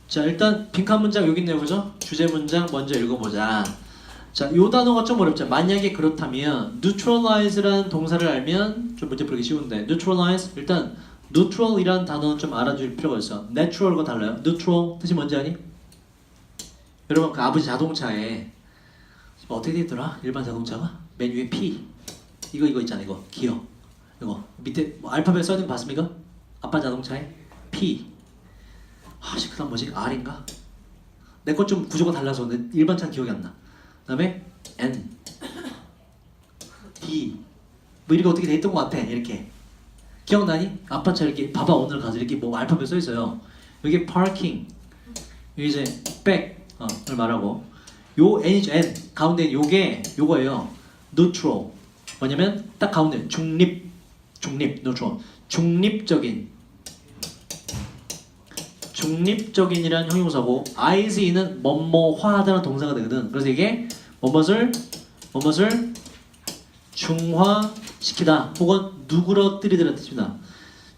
자, 일단 빈칸 문장 여기 있네요, 그죠? 주제 문장 먼저 읽어보자. 자, 요 단어가 좀 어렵죠. 만약에 그렇다면 neutralize라는 동사를 알면 좀 문제 풀기 쉬운데 neutralize 일단 neutral이라는 단어는 좀 알아줄 필요가 있어. natural과 달라요. neutral 뜻이 뭔지 아니? 여러분 그 아버지 자동차에 어떻게 돼 있더라? 일반 자동차가 맨 위에 P 이거 있잖아. 이거 기어 이거 밑에 뭐 알파벳 써있는 거 봤습니까? 아빠 자동차에 P 그 다음 뭐지? R인가? 내 것 좀 구조가 달라서 내 일반 차는 기억이 안 나. 그 다음에 N D 뭐 이렇게 어떻게 돼 있던 것 같아. 이렇게 기억나니? 아빠 차 이렇게 봐봐. 오늘 가서 이렇게 뭐 알파벳 써 있어요. 여기 parking 여기 이제 back을 말하고 요 N이죠. N 가운데 요게 요거예요. neutral 뭐냐면 딱 가운데 중립 neutral 중립적인이란 형용사고 is는 뭐뭐화하다는 동사가 되거든. 그래서 이게 뭐뭇을 중화시키다 혹은 누그러뜨리다는 뜻입니다.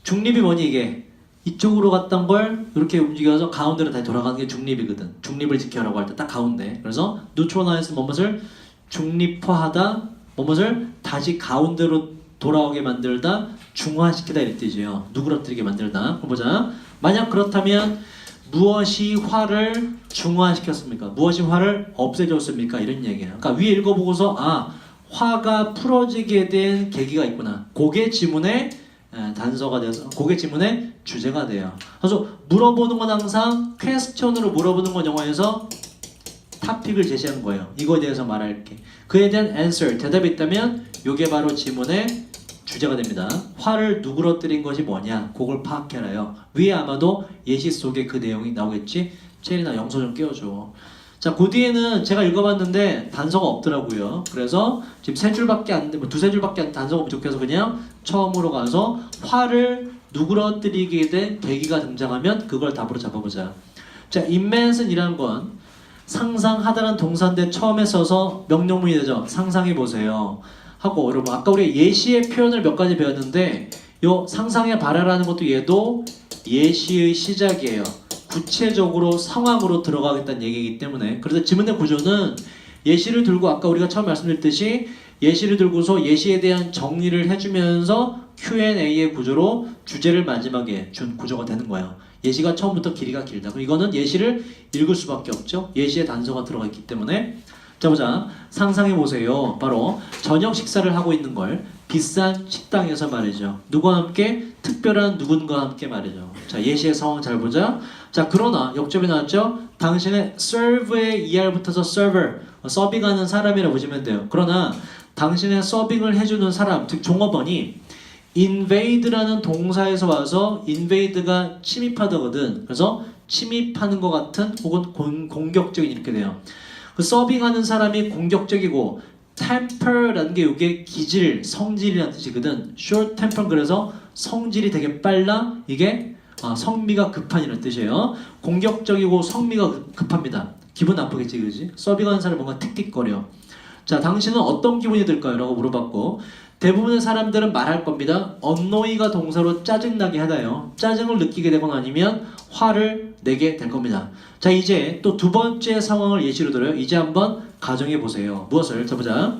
중립이 뭐니 이게 이쪽으로 갔던 걸 이렇게 움직여서 가운데로 다시 돌아가는 게 중립이거든. 중립을 지켜라고 할 때 딱 가운데. 그래서 neutralize 뭐뭇을 중립화하다 뭐뭇을 다시 가운데로 돌아오게 만들다 중화시키다 이런 뜻이에요. 누그러뜨리게 만들다. 그럼 보자. 만약 그렇다면 무엇이 화를 중화시켰습니까? 무엇이 화를 없애줬습니까? 이런 얘기예요. 그러니까 위에 읽어보고서 화가 풀어지게 된 계기가 있구나. 그게 지문의 단서가 되어서 그게 지문의 주제가 돼요. 그래서 물어보는 건 항상 퀘스천으로 물어보는 건 영어에서 토픽을 제시한 거예요. 이거에 대해서 말할게. 그에 대한 answer, 대답이 있다면 이게 바로 지문의 주제가 됩니다. 화를 누그러뜨린 것이 뭐냐? 그걸 파악해라요. 위에 아마도 예시 속에 그 내용이 나오겠지? 체리나 영서 좀 끼워줘. 자, 그 뒤에는 제가 읽어봤는데 단서가 없더라고요. 그래서 지금 세 줄밖에 안 돼, 두세 줄밖에 안 단서가 부족해서 그냥 처음으로 가서 화를 누그러뜨리게 된 계기가 등장하면 그걸 답으로 잡아보자. 자, immense이라는 건 상상하다는 동사인데 처음에 써서 명령문이 되죠. 상상해보세요. 하고 여러분 아까 우리 예시의 표현을 몇 가지 배웠는데 요 상상해 봐라라는 것도 얘도 예시의 시작이에요. 구체적으로 상황으로 들어가겠다는 얘기이기 때문에 그래서 지문의 구조는 예시를 들고 아까 우리가 처음 말씀드렸듯이 예시를 들고서 예시에 대한 정리를 해주면서 Q&A의 구조로 주제를 마지막에 준 구조가 되는 거예요. 예시가 처음부터 길이가 길다. 그럼 이거는 예시를 읽을 수밖에 없죠. 예시에 단서가 들어가 있기 때문에 자 보자. 상상해보세요. 바로 저녁 식사를 하고 있는 걸 비싼 식당에서 말이죠. 누구와 함께? 특별한 누군가와 함께 말이죠. 자 예시의 상황 잘 보자. 자 그러나 역접이 나왔죠. 당신의 serve에 ER 붙어서 server 서빙하는 사람이라고 보시면 돼요. 그러나 당신의 서빙을 해주는 사람 즉 종업원이 invade라는 동사에서 와서 invade가 침입하다거든. 그래서 침입하는 것 같은 혹은 공격적인 이렇게 돼요. 그 서빙하는 사람이 공격적이고 temper라는 게 이게 기질, 성질이라는 뜻이거든. short temper 그래서 성질이 되게 빨라. 이게 성미가 급한 이런 뜻이에요. 공격적이고 성미가 급합니다. 기분 나쁘겠지, 그지? 서빙하는 사람 뭔가 틱틱거려. 자, 당신은 어떤 기분이 들까요? 라고 물어봤고 대부분의 사람들은 말할 겁니다. annoy가 동사로 짜증나게 하다요. 짜증을 느끼게 되거나 아니면 화를 내게 될 겁니다. 자, 이제 또 두 번째 상황을 예시로 들어요. 이제 한번 가정해 보세요. 무엇을? 자, 보자.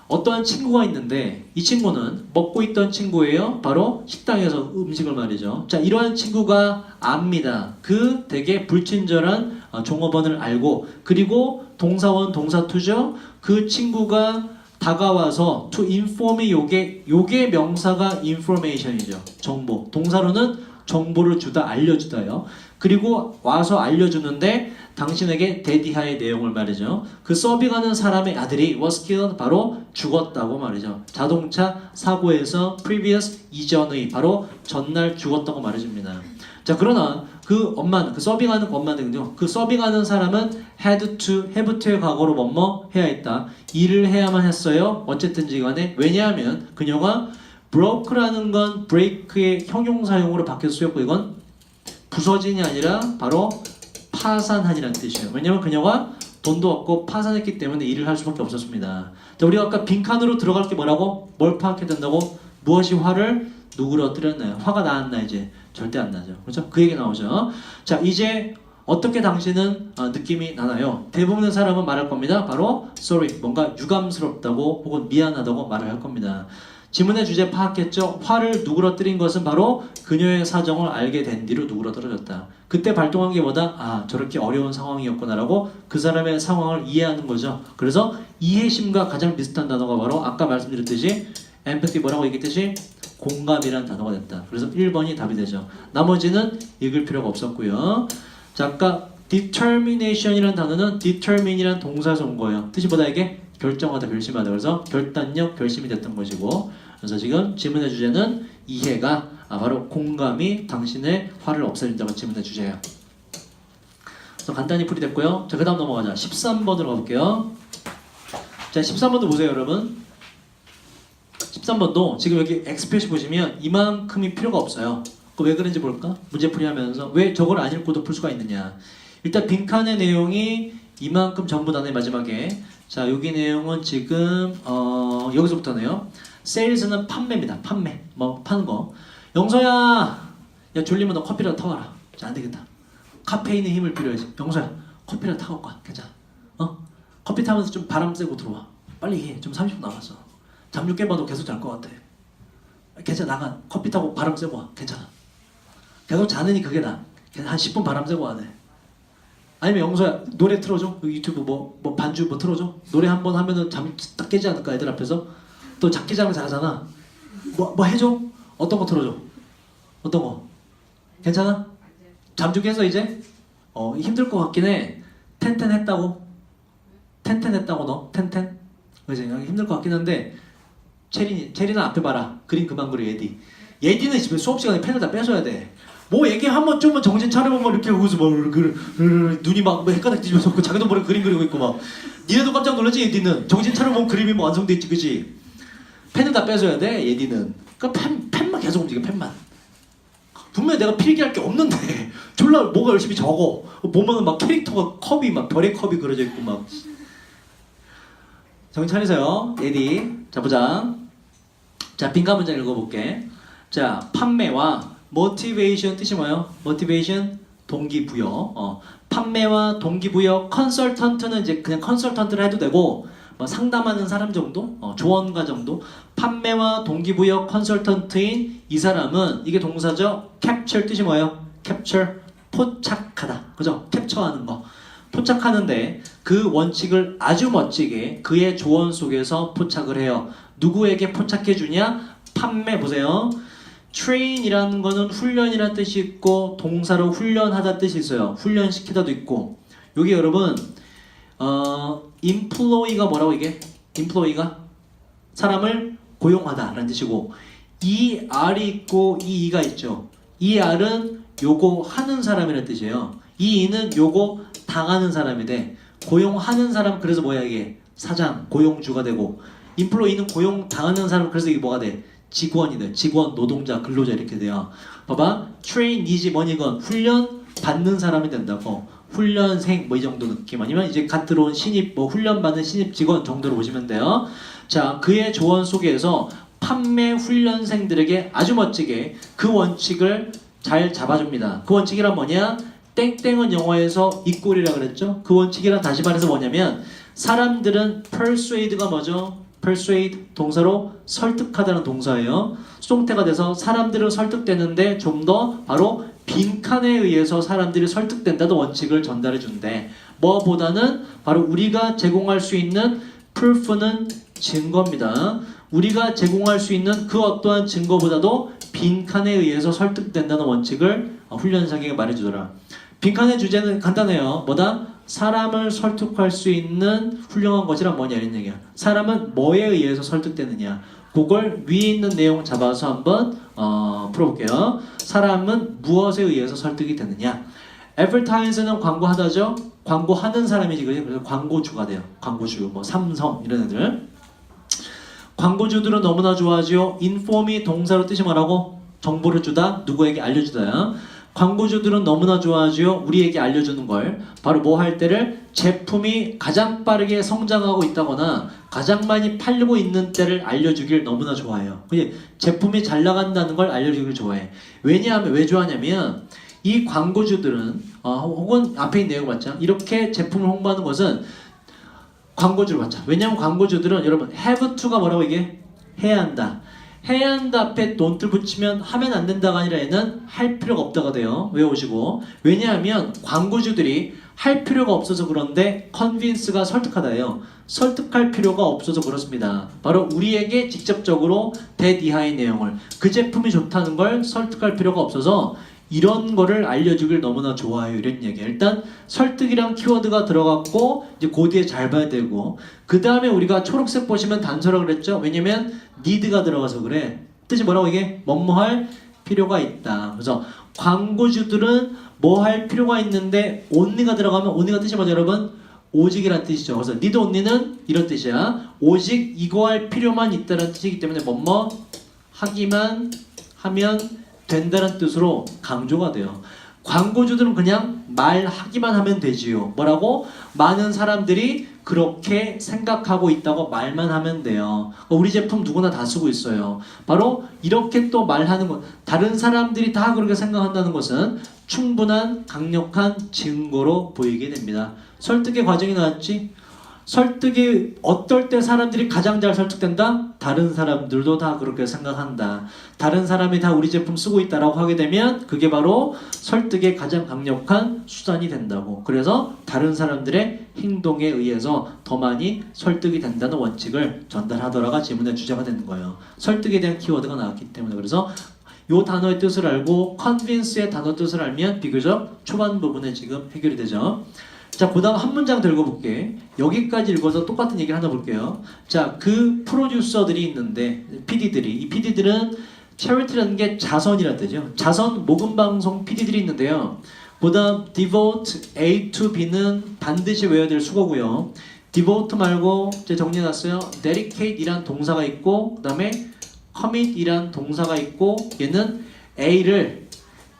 어떠한 친구가 있는데 이 친구는 먹고 있던 친구예요. 바로 식당에서 음식을 말이죠. 자, 이러한 친구가 압니다. 그 되게 불친절한 종업원을 알고 그리고 동사원 동사투죠. 그 친구가 다가와서 to inform이 요게 명사가 information이죠. 정보. 동사로는 정보를 주다, 알려주다요. 그리고 와서 알려주는데 당신에게 대디하의 내용을 말이죠. 그 서빙하는 사람의 아들이 was killed 바로 죽었다고 말이죠. 자동차 사고에서 previous 이전의 바로 전날 죽었다고 말해줍니다. 자 그러나 그 엄마는 그 서빙하는 엄마는요. 그 서빙하는 사람은 had to, have to의 과거로 뭐뭐 해야 했다. 일을 해야만 했어요. 어쨌든지 간에 왜냐하면 그녀가 broke라는 건 break의 형용사용으로 바뀌어서 쓰였고 이건 부서진이 아니라 바로 파산한이라는 뜻이에요. 왜냐하면 그녀가 돈도 없고 파산했기 때문에 일을 할 수밖에 없었습니다. 자, 우리가 아까 빈칸으로 들어갈 게 뭐라고? 뭘 파악해야 된다고? 무엇이 화를 누구러뜨렸나요? 화가 나왔나 이제? 절대 안 나죠. 그렇죠? 그 얘기 나오죠. 자, 이제 어떻게 당신은 느낌이 나나요? 대부분의 사람은 말할 겁니다. 바로 sorry, 뭔가 유감스럽다고 혹은 미안하다고 말을 할 겁니다. 지문의 주제 파악했죠? 화를 누그러뜨린 것은 바로 그녀의 사정을 알게 된 뒤로 누그러뜨려졌다. 그때 발동한 게 뭐다? 아, 저렇게 어려운 상황이었구나라고 그 사람의 상황을 이해하는 거죠. 그래서 이해심과 가장 비슷한 단어가 바로 아까 말씀드렸듯이 empathy 뭐라고 얘기했듯이 공감이라는 단어가 됐다. 그래서 1번이 답이 되죠. 나머지는 읽을 필요가 없었고요. 자, 아까 determination이라는 단어는 determine이라는 동사에서 온 거예요. 뜻이 뭐다 이게? 결정하다, 결심하다. 그래서 결단력, 결심이 됐던 것이고, 그래서 지금 지문의 주제는 이해가 바로 공감이 당신의 화를 없애준다고 지문의 주제예요. 그래서 간단히 풀이됐고요. 자, 그 다음 넘어가자. 13번으로 가볼게요. 자, 13번도 보세요, 여러분. 13번도 지금 여기 엑스표시 보시면 이만큼이 필요가 없어요. 왜 그런지 볼까? 문제풀이 하면서 왜 저걸 안 읽고도 풀 수가 있느냐. 일단 빈칸의 내용이 이만큼 전부 다네. 마지막에 자, 여기 내용은 지금 여기서부터네요. 세일즈는 판매입니다. 판매, 뭐 파는 거. 영서야, 야 졸리면 너 커피라도 타와라. 자, 안 되겠다. 카페인의 힘을 필요해서 영서야, 커피라도 타고 가. 괜찮아. 커피 타면서 좀 바람 쐬고 들어와. 빨리 해. 좀 30분 남았어. 잠 6개 봐도 계속 잘 것 같아. 괜찮아. 나가. 커피 타고 바람 쐬고 와. 괜찮아. 계속 자느니 그게 나. 한 10분 바람 쐬고 와야 돼. 아니면 영서야 노래 틀어줘. 유튜브 뭐 반주 뭐 틀어줘. 노래 한 번 하면은 잠 딱 깨지 않을까 애들 앞에서. 또 작기자랑 잘하잖아. 뭐 해줘. 어떤 거 틀어줘. 어떤 거. 괜찮아? 잠주겠어 이제? 힘들 것 같긴 해. 텐텐했다고. 텐텐했다고 너. 텐텐. 그지? 힘들 것 같긴 한데 체리는 앞에 봐라. 그림 그만 그려 예디. 예디는 집에 수업 시간에 펜을 다 뺏어야 돼. 뭐 얘기 한 번쯤은 정신 차려보면 이렇게 웃어 뭐 눈이 막뭐 헷가닥 뒤집어서 자기도 모르게 그림 그리고 있고 막. 니네도 깜짝 놀라지 예디는. 정신 차려보면 그림이 뭐 완성돼 있지 그지? 펜을 다 뺏어야 돼 예디는. 그러니까 펜만 계속 움직여 펜만. 분명히 내가 필기할 게 없는데 졸라 뭐가 열심히 적어. 보면은 막 캐릭터가 컵이 막 별의 컵이 그려져 있고 막. 정신 차리세요 예디. 자 보자. 자 빈칸 문장 읽어볼게. 자 판매와 motivation 뜻이 뭐예요? motivation 동기부여. 판매와 동기부여. 컨설턴트는 이제 그냥 컨설턴트를 해도 되고 뭐 상담하는 사람 정도, 조언가 정도. 판매와 동기부여 컨설턴트인 이 사람은 이게 동사죠. capture 뜻이 뭐예요? capture 포착하다, 그죠? 캡처하는 거. 포착하는데 그 원칙을 아주 멋지게 그의 조언 속에서 포착을 해요. 누구에게 포착해 주냐? 판매 보세요. train이라는 거는 훈련이라는 뜻이 있고 동사로 훈련하다 뜻이 있어요. 훈련시키다도 있고. 여기 여러분 employee가 뭐라고 이게? employee가 사람을 고용하다 라는 뜻이고 이 R이 있고 이 E가 있죠. 이 R은 요거 하는 사람이라는 뜻이에요. 이 E는 요거 당하는 사람이 돼. 고용하는 사람 그래서 뭐야 이게? 사장, 고용주가 되고 employee는 고용 당하는 사람 그래서 이게 뭐가 돼? 직원이네. 직원, 노동자, 근로자 이렇게 돼요. 봐봐. trainee지 뭐니건 훈련 받는 사람이 된다고. 훈련생 뭐 이 정도 느낌 아니면 이제 갓 들어온 신입 뭐 훈련 받는 신입 직원 정도로 보시면 돼요. 자, 그의 조언 속에서 판매 훈련생들에게 아주 멋지게 그 원칙을 잘 잡아줍니다. 그 원칙이란 뭐냐? 땡땡은 영어에서 이꼴이라 그랬죠. 그 원칙이란 다시 말해서 뭐냐면 사람들은 persuade가 뭐죠? persuade 동사로 설득하다는 동사예요. 수동태가 돼서 사람들은 설득되는데 좀 더 바로 빈칸에 의해서 사람들이 설득된다는 원칙을 전달해 준대. 뭐보다는 바로 우리가 제공할 수 있는 proof는 증거입니다. 우리가 제공할 수 있는 그 어떠한 증거보다도 빈칸에 의해서 설득된다는 원칙을 훈련사에게 말해주더라. 빈칸의 주제는 간단해요. 뭐다? 사람을 설득할 수 있는 훌륭한 것이란 뭐냐 이런 얘기야. 사람은 뭐에 의해서 설득되느냐. 그걸 위에 있는 내용 잡아서 한번 풀어볼게요. 사람은 무엇에 의해서 설득이 되느냐. advertise는 광고하다죠. 광고하는 사람이지. 그래서 광고주가 돼요. 광고주, 뭐 삼성 이런 애들. 광고주들은 너무나 좋아하죠. inform이 동사로 뜻이 뭐라고? 정보를 주다, 누구에게 알려주다요. 광고주들은 너무나 좋아하죠. 우리에게 알려주는 걸. 바로 뭐 할 때를 제품이 가장 빠르게 성장하고 있다거나 가장 많이 팔리고 있는 때를 알려주길 너무나 좋아해요. 제품이 잘 나간다는 걸 알려주길 좋아해. 왜냐하면 왜 좋아하냐면 이 광고주들은 혹은 앞에 있는 내용 맞죠? 이렇게 제품을 홍보하는 것은 광고주를 받자. 왜냐하면 광고주들은 여러분 have to가 뭐라고 이게 해야 한다. 해야 한다 앞에 don't를 붙이면 하면 안 된다가 아니라 얘는 할 필요가 없다가 돼요. 외우시고. 왜냐하면 광고주들이 할 필요가 없어서 그런데 convince가 설득하다예요. 설득할 필요가 없어서 그렇습니다. 바로 우리에게 직접적으로 대이하의 내용을 그 제품이 좋다는 걸 설득할 필요가 없어서 이런 거를 알려주길 너무나 좋아해요. 이런 얘기예요. 일단 설득이란 키워드가 들어갔고 이제 그 뒤에 잘 봐야 되고 그 다음에 우리가 초록색 보시면 단서라고 그랬죠. 왜냐면 need가 들어가서 그래. 뜻이 뭐라고 이게 뭐뭐 할 필요가 있다. 그래서 광고주들은 뭐 할 필요가 있는데 only가 들어가면 only가 뜻이 뭐죠 여러분? 오직이란 뜻이죠. 그래서 need only는 이런 뜻이야. 오직 이거 할 필요만 있다는 뜻이기 때문에 뭐뭐 하기만 하면 된다는 뜻으로 강조가 돼요. 광고주들은 그냥 말하기만 하면 되지요. 뭐라고? 많은 사람들이 그렇게 생각하고 있다고 말만 하면 돼요. 우리 제품 누구나 다 쓰고 있어요. 바로 이렇게 또 말하는 것, 다른 사람들이 다 그렇게 생각한다는 것은 충분한 강력한 증거로 보이게 됩니다. 설득의 과정이 나왔지? 설득이 어떨 때 사람들이 가장 잘 설득된다? 다른 사람들도 다 그렇게 생각한다. 다른 사람이 다 우리 제품 쓰고 있다라고 하게 되면 그게 바로 설득의 가장 강력한 수단이 된다고. 그래서 다른 사람들의 행동에 의해서 더 많이 설득이 된다는 원칙을 전달하더라가 지문의 주제가 되는 거예요. 설득에 대한 키워드가 나왔기 때문에. 그래서 이 단어의 뜻을 알고 convince의 단어 뜻을 알면 비교적 초반 부분에 지금 해결이 되죠. 자, 그 다음 한 문장 더 읽어볼게. 여기까지 읽어서 똑같은 얘기를 하나 볼게요. 자, 그 프로듀서들이 있는데, PD들이. 이 PD들은 charity라는 게 자선이라는 뜻이죠. 자선 모금방송 PD들이 있는데요. 그 다음 devote A to B는 반드시 외워야 될 수거고요. devote 말고 제가 정리해놨어요. dedicate 이란 동사가 있고, 그 다음에 commit 이란 동사가 있고, 얘는 A를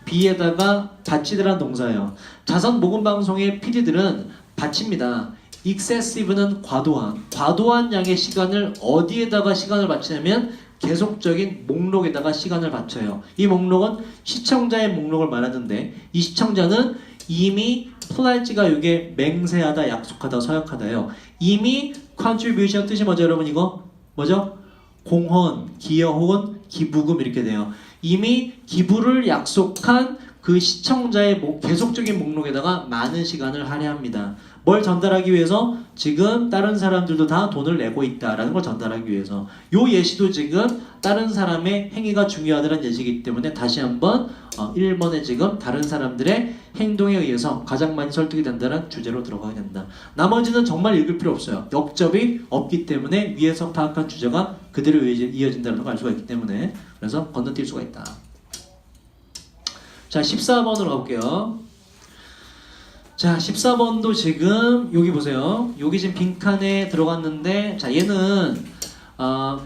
B에다가 바치더란 동사예요. 자선 모금 방송의 PD들은 바칩니다. excessive는 과도한 양의 시간을 어디에다가 시간을 바치냐면 계속적인 목록에다가 시간을 바쳐요. 이 목록은 시청자의 목록을 말하는데 이 시청자는 이미 pledge가 이게 맹세하다, 약속하다, 서약하다예요. 이미 contribution 뜻이 뭐죠, 여러분? 이거 뭐죠? 공헌, 기여 혹은 기부금 이렇게 돼요. 이미 기부를 약속한 그 시청자의 계속적인 목록에다가 많은 시간을 할애합니다. 뭘 전달하기 위해서? 지금 다른 사람들도 다 돈을 내고 있다라는 걸 전달하기 위해서. 요 예시도 지금 다른 사람의 행위가 중요하다는 예시이기 때문에 다시 한번 1번에 지금 다른 사람들의 행동에 의해서 가장 많이 설득이 된다는 주제로 들어가게 된다. 나머지는 정말 읽을 필요 없어요. 역접이 없기 때문에 위에서 파악한 주제가 그대로 이어진다는 걸 알 수가 있기 때문에 그래서 건너뛸 수가 있다. 자, 14번으로 가볼게요. 자, 14번도 지금 여기 보세요. 여기 지금 빈칸에 들어갔는데 자, 얘는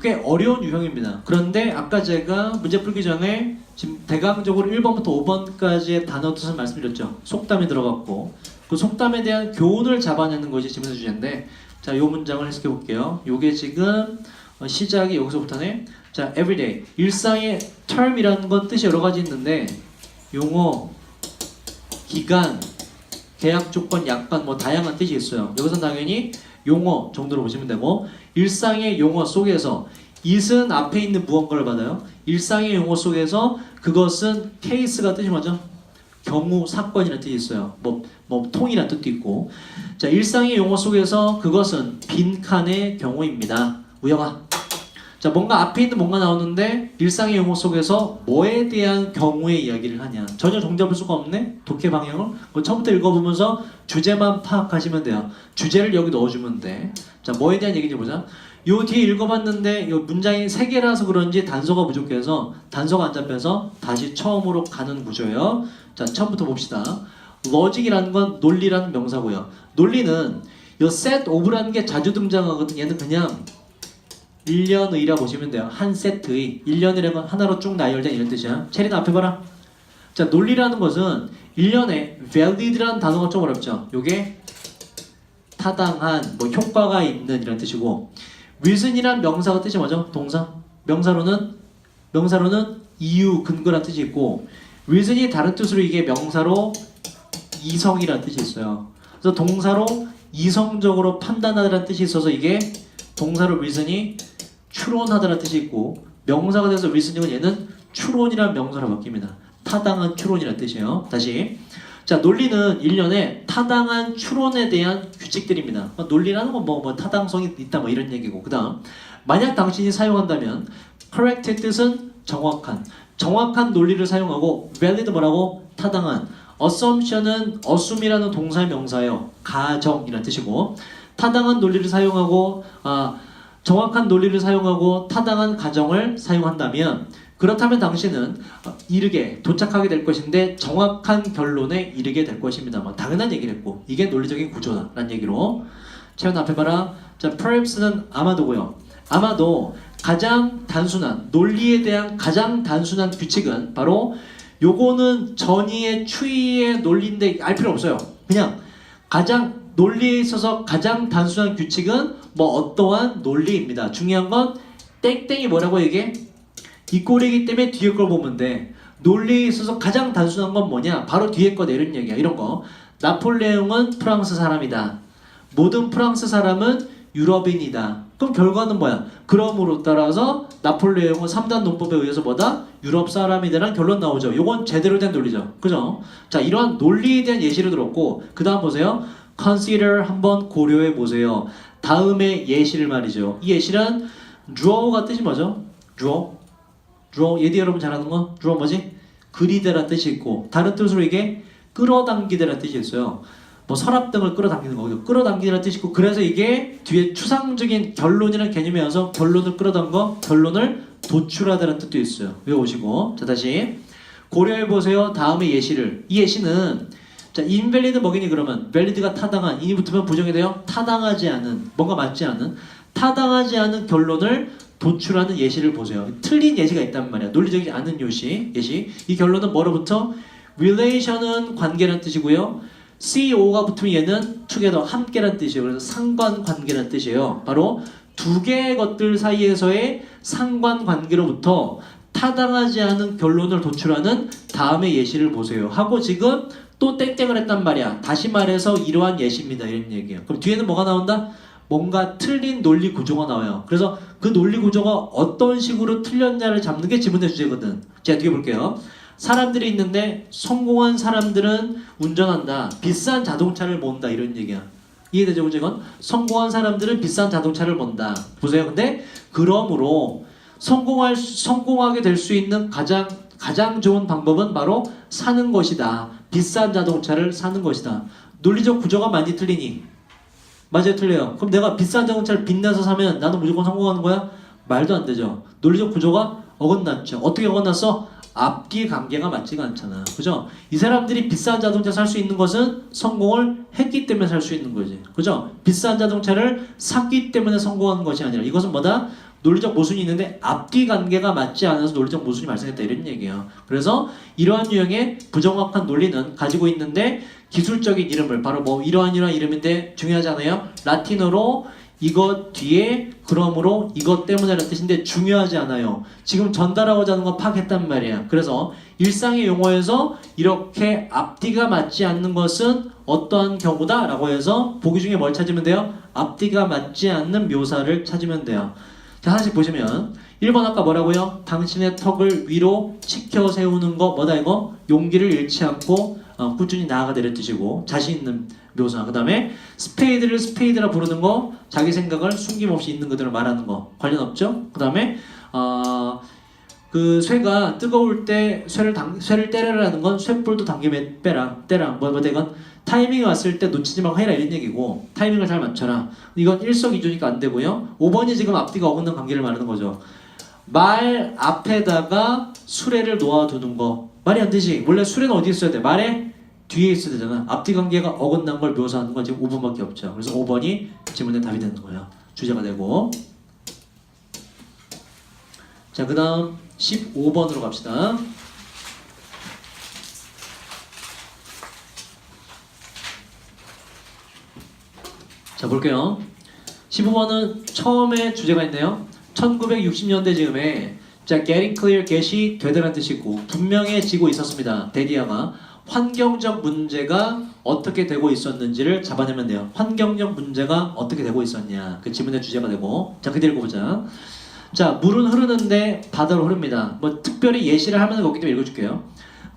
꽤 어려운 유형입니다. 그런데 아까 제가 문제 풀기 전에 지금 대강적으로 1번부터 5번까지의 단어 뜻을 말씀드렸죠. 속담이 들어갔고 그 속담에 대한 교훈을 잡아내는 것이 지문의 주제인데 자, 요 문장을 해석해 볼게요. 요게 지금 시작이 여기서부터네. 자, everyday 일상의 term이라는 건 뜻이 여러 가지 있는데 용어, 기간, 계약 조건, 약관 뭐 다양한 뜻이 있어요. 여기서 당연히 용어 정도로 보시면 되고 일상의 용어 속에서 it은 앞에 있는 무언가를 받아요. 일상의 용어 속에서 그것은 케이스가 뜻이 뭐죠? 경우, 사건이라는 뜻이 있어요. 뭐 통이라는 뜻도 있고 자, 일상의 용어 속에서 그것은 빈칸의 경우입니다. 우영아 자, 뭔가 앞에 있는 뭔가 나오는데 일상의 용어 속에서 뭐에 대한 경우의 이야기를 하냐. 전혀 정답을 수가 없네. 독해 방향을. 처음부터 읽어보면서 주제만 파악하시면 돼요. 주제를 여기 넣어주면 돼. 자, 뭐에 대한 얘기인지 보자. 요 뒤에 읽어봤는데 요 문장이 3개라서 그런지 단서가 부족해서 단서가 안 잡혀서 다시 처음으로 가는 구조예요. 자, 처음부터 봅시다. logic이라는 건 논리라는 명사고요. 논리는 요 set of라는 게 자주 등장하거든. 얘는 그냥 1년의라 보시면 돼요. 한 세트의 1년이라는 건 하나로 쭉 나열된 이런 뜻이야. 체리나 앞에 봐라. 자, 논리라는 것은 1년에 valid라는 단어가 좀 어렵죠. 요게 타당한, 뭐 효과가 있는 이런 뜻이고 reason이란 명사가 뜻이 뭐죠? 동사. 명사로는 이유, 근거란 뜻이 있고 reason이 다른 뜻으로 이게 명사로 이성이라는 뜻이 있어요. 그래서 동사로 이성적으로 판단하다는 뜻이 있어서 이게 동사로 reason이 추론하다는 뜻이 있고 명사가 돼서 reasoning은 얘는 추론이라는 명사로 바뀝니다. 타당한 추론이라는 뜻이에요. 다시 자 논리는 일련의 타당한 추론에 대한 규칙들입니다. 논리라는 건 뭐 타당성이 있다 뭐 이런 얘기고 그 다음 만약 당신이 사용한다면 correct의 뜻은 정확한 논리를 사용하고 valid 뭐라고? 타당한 assumption은 assume이라는 동사의 명사예요. 가정이라는 뜻이고 타당한 논리를 사용하고 정확한 논리를 사용하고 타당한 가정을 사용한다면 그렇다면 당신은 이르게 도착하게 될 것인데 정확한 결론에 이르게 될 것입니다. 뭐 당연한 얘기를 했고 이게 논리적인 구조다라는 얘기로 채연 앞에 봐라. 자, perhaps는 아마도고요. 아마도 가장 단순한 논리에 대한 가장 단순한 규칙은 바로 요거는 전의의 추이의 논리인데 알 필요 없어요. 그냥 가장 논리에 있어서 가장 단순한 규칙은 뭐 어떠한 논리입니다. 중요한 건 땡땡이 뭐라고 이게 이 꼴이기 때문에 뒤에 걸 보면 돼. 논리에 있어서 가장 단순한 건 뭐냐? 바로 뒤에 거 내리는 얘기야. 이런 거. 나폴레옹은 프랑스 사람이다. 모든 프랑스 사람은 유럽인이다. 그럼 결과는 뭐야? 그러므로 따라서 나폴레옹은 3단 논법에 의해서 뭐다? 유럽 사람이다라는 결론 나오죠. 요건 제대로 된 논리죠. 그죠? 자, 이러한 논리에 대한 예시를 들었고 그 다음 보세요. consider 한번 고려해 보세요. 다음에 예시를 말이죠. 이 예시는 draw가 뜻이 뭐죠? draw 예디 여러분 잘 아는 거? draw 뭐지? 그리다라는 뜻이 있고 다른 뜻으로 이게 끌어당기다라는 뜻이 있어요. 뭐 서랍 등을 끌어당기는 거고 끌어당기다라는 뜻이 있고 그래서 이게 뒤에 추상적인 결론이라는 개념이어서 결론을 끌어당겨 결론을 도출하다라는 뜻도 있어요. 외우시고 자 다시 고려해보세요. 다음의 예시를 이 예시는 자 invalid 뭐겠니 그러면 valid가 타당한 인이 붙으면 부정이 돼요. 타당하지 않은 뭔가 맞지 않은 타당하지 않은 결론을 도출하는 예시를 보세요. 틀린 예시가 있단 말이야. 논리적이지 않은 예시. 이 결론은 뭐로부터? relation은 관계란 뜻이고요. CO가 붙으면 얘는 together 함께란 뜻이에요. 그래서 상관관계란 뜻이에요. 바로 두 개의 것들 사이에서의 상관관계로부터 타당하지 않은 결론을 도출하는 다음의 예시를 보세요. 하고 지금 또 땡땡을 했단 말이야. 다시 말해서 이러한 예시입니다. 이런 얘기예요. 그럼 뒤에는 뭐가 나온다? 뭔가 틀린 논리 구조가 나와요. 그래서 그 논리 구조가 어떤 식으로 틀렸냐를 잡는 게 지문의 주제거든. 제가 뒤에 볼게요. 사람들이 있는데 성공한 사람들은 운전한다. 비싼 자동차를 몬다. 이런 얘기야. 이해되죠? 이건 성공한 사람들은 비싼 자동차를 몬다. 보세요. 근데 그러므로 성공하게 될 수 있는 가장 좋은 방법은 바로 사는 것이다. 비싼 자동차를 사는 것이다. 논리적 구조가 많이 틀리니 맞아요, 틀려요. 그럼 내가 비싼 자동차를 빚내서 사면 나는 무조건 성공하는 거야? 말도 안 되죠. 논리적 구조가 어긋났죠. 어떻게 어긋났어? 앞뒤 관계가 맞지가 않잖아. 그죠? 이 사람들이 비싼 자동차 살 수 있는 것은 성공을 했기 때문에 살 수 있는 거지. 그죠? 비싼 자동차를 샀기 때문에 성공하는 것이 아니라 이것은 뭐다? 논리적 모순이 있는데 앞뒤 관계가 맞지 않아서 논리적 모순이 발생했다 이런 얘기예요. 그래서 이러한 유형의 부정확한 논리는 가지고 있는데 기술적인 이름을 바로 뭐 이러한 이름인데 중요하잖아요. 라틴어로 이것 뒤에 그러므로 이것 때문에라는 뜻인데 중요하지 않아요. 지금 전달하고자 하는 건 파악했단 말이야. 그래서 일상의 용어에서 이렇게 앞뒤가 맞지 않는 것은 어떠한 경우다 라고 해서 보기 중에 뭘 찾으면 돼요? 앞뒤가 맞지 않는 묘사를 찾으면 돼요. 자, 하나씩 보시면 1번 아까 뭐라고요? 당신의 턱을 위로 치켜 세우는 거 뭐다 이거? 용기를 잃지 않고 꾸준히 나아가되는 뜻이고 자신 있는 묘사. 그 다음에 스페이드를 스페이드라 부르는 거 자기 생각을 숨김없이 있는 그대로 말하는 거 관련 없죠? 그 다음에 그 쇠가 뜨거울 때 쇠를 때려라는 건 쇠뿔도 당김에 때라 뭐다 이건 타이밍이 왔을 때 놓치지 말고 해라 이런 얘기고 타이밍을 잘 맞춰라. 이건 일석이조니까 안 되고요. 5번이 지금 앞뒤가 어긋난 관계를 말하는 거죠. 말 앞에다가 수레를 놓아두는 거 말이 안 되지. 원래 수레는 어디 있어야 돼? 말에 뒤에 있어야 되잖아. 앞뒤 관계가 어긋난 걸 묘사하는 건 지금 5번밖에 없죠. 그래서 5번이 지문의 답이 되는 거예요. 주제가 되고. 자, 그 다음 15번으로 갑시다. 자, 볼게요. 15번은 처음에 주제가 있네요. 1960년대 즈음에 자, getting clear, get이 되다는 뜻이고 분명해지고 있었습니다. 데디아가 환경적 문제가 어떻게 되고 있었는지를 잡아내면 돼요. 환경적 문제가 어떻게 되고 있었냐. 그 지문의 주제가 되고. 자, 그대로 읽어보자. 자, 물은 흐르는데 바다로 흐릅니다. 뭐 특별히 예시를 하면 거기 좀 읽어줄게요.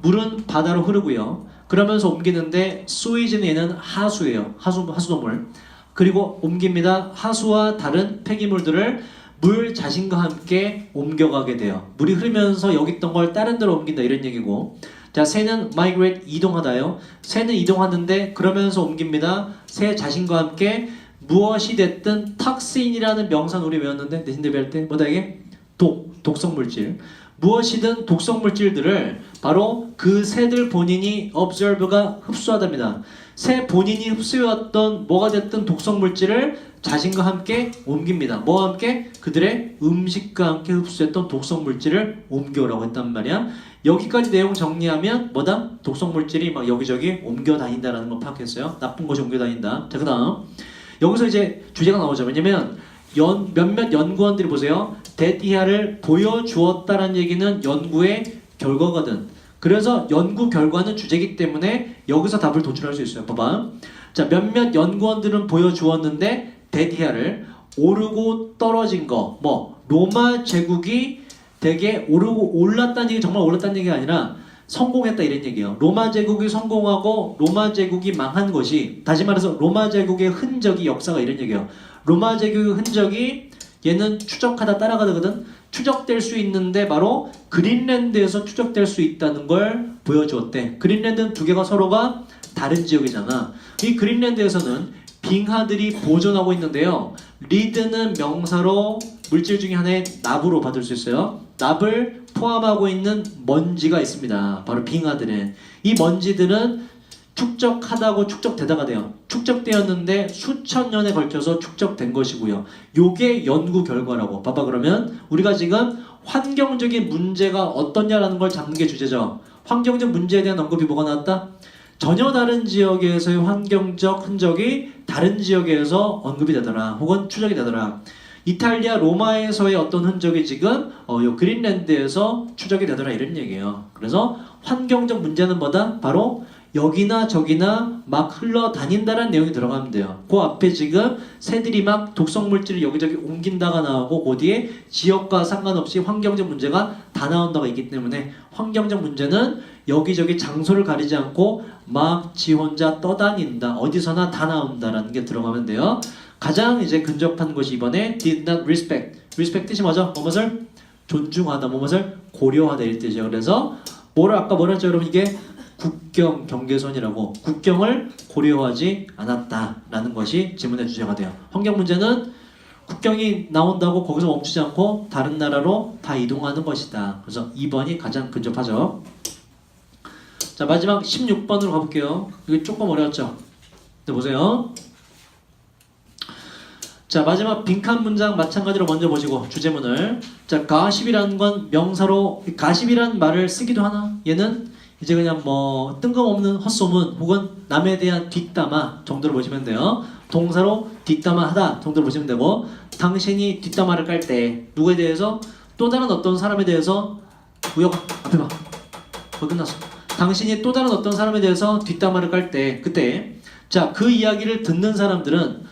물은 바다로 흐르고요. 그러면서 옮기는데 수이즈는 얘는 하수예요. 하수동물. 그리고 옮깁니다. 하수와 다른 폐기물들을 물 자신과 함께 옮겨가게 돼요. 물이 흐르면서 여기 있던 걸 다른 데로 옮긴다 이런 얘기고. 자, 새는 migrate 이동하다요. 새는 이동하는데 그러면서 옮깁니다. 새 자신과 함께 무엇이 됐든 탁신이라는 명사 우리 외웠는데 내신 대비할 때 뭐다 이게? 독성 물질. 무엇이든 독성 물질들을 바로 그 새들 본인이 observe가 흡수하답니다. 새 본인이 흡수해왔던 뭐가 됐든 독성 물질을 자신과 함께 옮깁니다. 뭐와 함께? 그들의 음식과 함께 흡수했던 독성 물질을 옮겨오라고 했단 말이야. 여기까지 내용 정리하면 뭐다? 독성 물질이 막 여기저기 옮겨 다닌다라는 걸 파악했어요. 나쁜 것이 옮겨 다닌다. 자, 그다음 여기서 이제 주제가 나오죠. 왜냐면 몇몇 연구원들이 보세요. 데디아를 보여주었다는 얘기는 연구의 결과거든. 그래서 연구 결과는 주제이기 때문에 여기서 답을 도출할 수 있어요. 봐봐. 자, 몇몇 연구원들은 보여주었는데 데디아를 오르고 떨어진 거, 뭐 로마 제국이 되게 오르고 올랐다는 얘기, 정말 올랐다는 얘기가 아니라 성공했다 이런 얘기예요. 로마 제국이 성공하고 로마 제국이 망한 것이, 다시 말해서 로마 제국의 흔적이 역사가 이런 얘기예요. 로마 제국의 흔적이 얘는 추적하다 따라가거든. 추적될 수 있는데 바로 그린랜드에서 추적될 수 있다는 걸 보여주었대. 그린랜드는 두 개가 서로가 다른 지역이잖아. 이 그린랜드에서는 빙하들이 보존하고 있는데요. 리드는 명사로 물질 중에 하나의 납으로 받을 수 있어요. 납을 포함하고 있는 먼지가 있습니다. 바로 빙하들은. 이 먼지들은 축적하다고 축적되다가 돼요. 축적되었는데 수천 년에 걸쳐서 축적된 것이고요. 요게 연구 결과라고. 봐봐, 그러면 우리가 지금 환경적인 문제가 어떠냐라는 걸 잡는 게 주제죠. 환경적 문제에 대한 언급이 뭐가 나왔다? 전혀 다른 지역에서의 환경적 흔적이 다른 지역에서 언급이 되더라. 혹은 추적이 되더라. 이탈리아 로마에서의 어떤 흔적이 지금 요 그린랜드에서 추적이 되더라 이런 얘기예요. 그래서 환경적 문제는 뭐다? 바로 여기나 저기나 막 흘러다닌다는 내용이 들어가면 돼요. 그 앞에 지금 새들이 막 독성 물질을 여기저기 옮긴다가 나오고 그 뒤에 지역과 상관없이 환경적 문제가 다 나온다가 있기 때문에 환경적 문제는 여기저기 장소를 가리지 않고 막 지 혼자 떠다닌다. 어디서나 다 나온다라는 게 들어가면 돼요. 가장 이제 근접한 것이 이번에 did not respect. respect 뜻이 뭐죠? 무엇을 존중하다, 무엇을 고려하다 이 뜻이에요. 그래서 아까 뭐라 했죠, 여러분? 이게 국경 경계선이라고, 국경을 고려하지 않았다라는 것이 지문의 주제가 돼요. 환경 문제는 국경이 나온다고 거기서 멈추지 않고 다른 나라로 다 이동하는 것이다. 그래서 2번이 가장 근접하죠. 자, 마지막 16번으로 가볼게요. 이게 조금 어려웠죠? 네, 보세요. 자, 마지막 빈칸 문장 마찬가지로 먼저 보시고 주제문을. 자, 가십이라는 건 명사로 가십이라는 말을 쓰기도 하나? 얘는 이제 그냥 뭐 뜬금없는 헛소문 혹은 남에 대한 뒷담화 정도로 보시면 돼요. 동사로 뒷담화하다 정도로 보시면 되고, 당신이 뒷담화를 깔 때 누구에 대해서? 또 다른 어떤 사람에 대해서. 우혁 앞에 봐. 끝났어. 당신이 또 다른 어떤 사람에 대해서 뒷담화를 깔 때, 그때 자, 그 이야기를 듣는 사람들은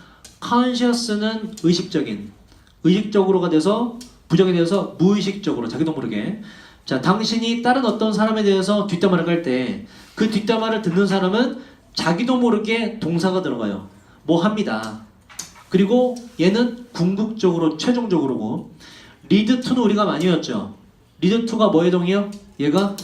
conscious는 의식적으로가 돼서 부정이 돼서 무의식적으로 자기도 모르게. 자, 당신이 다른 어떤 사람에 대해서 뒷담화를 깔 때 그 뒷담화를 듣는 사람은 자기도 모르게 동사가 들어가요. 뭐 합니다. 그리고 얘는 궁극적으로 최종적으로고, lead to는 우리가 많이 외웠죠. lead to가 뭐의 동의어? 얘가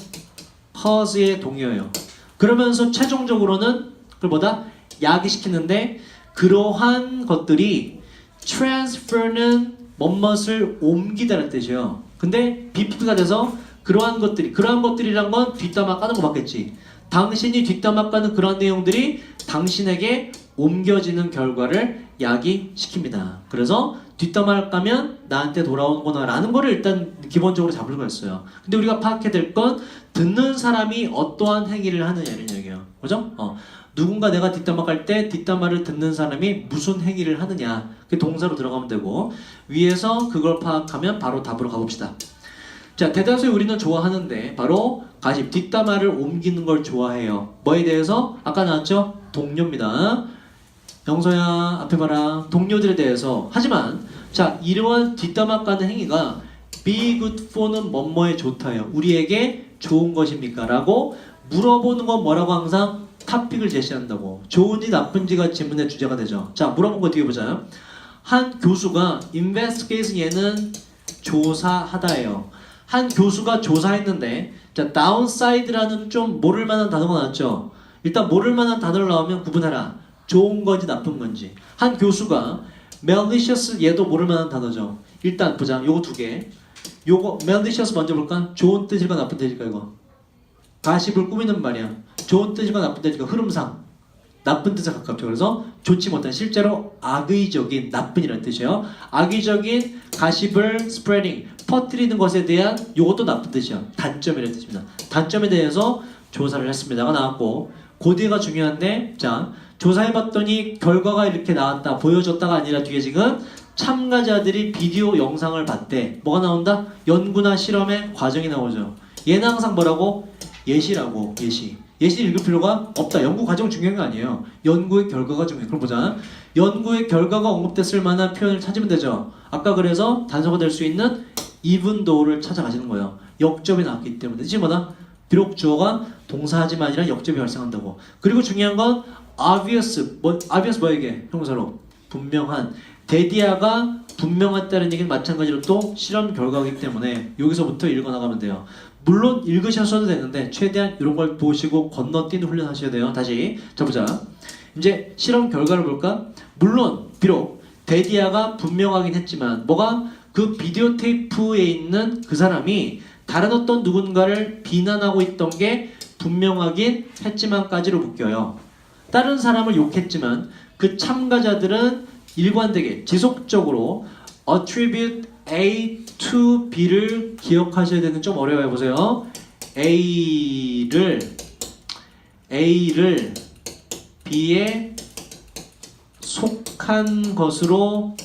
cause의 동의어예요. 그러면서 최종적으로는 그걸 뭐다? 야기시키는데, 그러한 것들이 transfer는 뭐뭇을 옮기다는 뜻이에요. 근데 BP가 돼서 그러한 것들이란 건 뒷담화 까는 거 맞겠지. 당신이 뒷담화 까는 그런 내용들이 당신에게 옮겨지는 결과를 야기시킵니다. 그래서 뒷담화를 까면 나한테 돌아오는구나 라는 거를 일단 기본적으로 잡을 거였어요. 근데 우리가 파악해야 될 건 듣는 사람이 어떠한 행위를 하느냐 이런 얘기예요. 그죠? 누군가 내가 뒷담화 깔 때 뒷담화를 듣는 사람이 무슨 행위를 하느냐, 그게 동사로 들어가면 되고, 위에서 그걸 파악하면 바로 답으로 가봅시다. 자, 대다수의 우리는 좋아하는데 바로 가십, 뒷담화를 옮기는 걸 좋아해요. 뭐에 대해서? 아까 나왔죠? 동료입니다. 영서야 앞에 봐라. 동료들에 대해서. 하지만 자, 이러한 뒷담화 까는 행위가 be good for는 뭐뭐에 좋다예요. 우리에게 좋은 것입니까? 라고 물어보는 건 뭐라고 항상 토픽을 제시한다고. 좋은지 나쁜지가 질문의 주제가 되죠. 자, 물어본 거 뒤에 보자. 한 교수가 investigate 얘는 조사하다예요. 한 교수가 조사했는데 자, downside라는 좀 모를 만한 단어가 나왔죠. 일단 모를 만한 단어를 나오면 구분하라. 좋은 건지 나쁜 건지. 한 교수가 malicious 얘도 모를 만한 단어죠. 일단 보자. 요거 두 개. 요거 malicious 먼저 볼까? 좋은 뜻일까 나쁜 뜻일까 이거? 가십을 꾸미는 말이야. 좋은 뜻일까 나쁜 뜻일까? 흐름상 나쁜 뜻에 가깝죠. 그래서 좋지 못한 실제로 악의적인 나쁜이라는 뜻이에요. 악의적인 가십을 spreading 퍼뜨리는 것에 대한 요것도 나쁜 뜻이야. 단점이라는 뜻입니다. 단점에 대해서 조사를 했습니다가 나왔고 그 뒤가 중요한데 자 조사해봤더니 결과가 이렇게 나왔다 보여줬다가 아니라 뒤에 지금 참가자들이 비디오 영상을 봤대. 뭐가 나온다? 연구나 실험의 과정이 나오죠. 얘는 항상 뭐라고? 예시라고. 예시. 예시를 읽을 필요가 없다. 연구 과정 중요한 거 아니에요. 연구의 결과가 중요해. 그럼 보자. 연구의 결과가 언급됐을 만한 표현을 찾으면 되죠. 아까 그래서 단서가 될 수 있는 even though를 찾아가시는 거예요. 역접이 나왔기 때문에. 이제 뭐다? 비록 주어가 동사하지만이란 역접이 발생한다고. 그리고 중요한 건 obvious. obvious 뭐야 이게? 형사로. 분명한. 데디아가 분명하다는 얘기는 마찬가지로 또 실험 결과이기 때문에 여기서부터 읽어나가면 돼요. 물론 읽으셨어도 되는데 최대한 이런 걸 보시고 건너뛰는 훈련하셔야 돼요. 다시 자 보자. 이제 실험 결과를 볼까? 물론 비록 데디아가 분명하긴 했지만 뭐가? 그 비디오 테이프에 있는 그 사람이 다른 어떤 누군가를 비난하고 있던 게 분명하긴 했지만까지로 묶여요. 다른 사람을 욕했지만 그 참가자들은 일관되게 지속적으로 attribute A to B를 기억하셔야 되는 좀 어려워요. 보세요. A를 B에 속한 것으로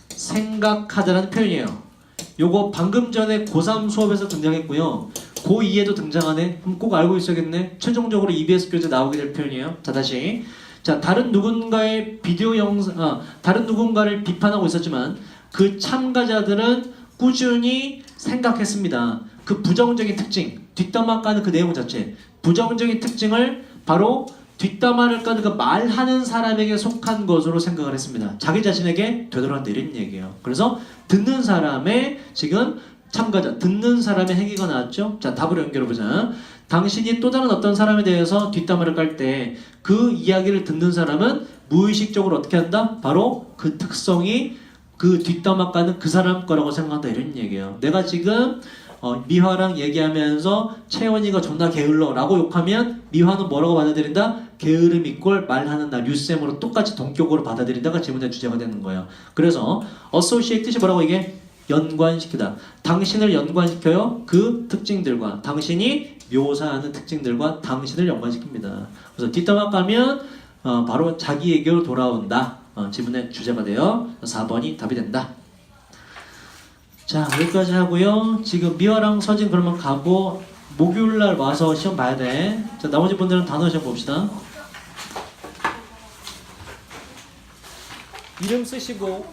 생각하다라는 표현이에요. 요거 방금 전에 고3 수업에서 등장했고요. 고2에도 등장하네. 그럼 꼭 알고 있어야겠네. 최종적으로 EBS 교재 나오게 될 표현이에요. 자 다시. 자 다른 누군가의 비디오 영상, 다른 누군가를 비판하고 있었지만 그 참가자들은 꾸준히 생각했습니다. 그 부정적인 특징, 뒷담화 까는 그 내용 자체, 부정적인 특징을 바로 뒷담화를 까는 그 말하는 사람에게 속한 것으로 생각을 했습니다. 자기 자신에게 되돌아간다 이런 얘기예요. 그래서 듣는 사람의 지금 참가자, 듣는 사람의 행위가 나왔죠. 자 답으로 연결해보자. 당신이 또 다른 어떤 사람에 대해서 뒷담화를 깔 때 그 이야기를 듣는 사람은 무의식적으로 어떻게 한다? 바로 그 특성이 그 뒷담화 까는 그 사람 거라고 생각한다 이런 얘기예요. 내가 지금 미화랑 얘기하면서 채원이가 존나 게을러 라고 욕하면 미화는 뭐라고 받아들인다? 게으름 이꼴 말하는 나 류쌤으로 똑같이 동격으로 받아들인다가 질문의 주제가 되는 거예요. 그래서 associate 뜻이 뭐라고 이게? 연관시키다. 당신을 연관시켜요. 그 특징들과 당신이 묘사하는 특징들과 당신을 연관시킵니다. 그래서 뒷담화 까면 바로 자기에게로 돌아온다. 지문의 주제가 돼요. 4번이 답이 된다. 자 여기까지 하고요. 지금 미화랑 서진 그러면 가고 목요일날 와서 시험 봐야 돼. 자 나머지 분들은 단어 시험 봅시다. 이름 쓰시고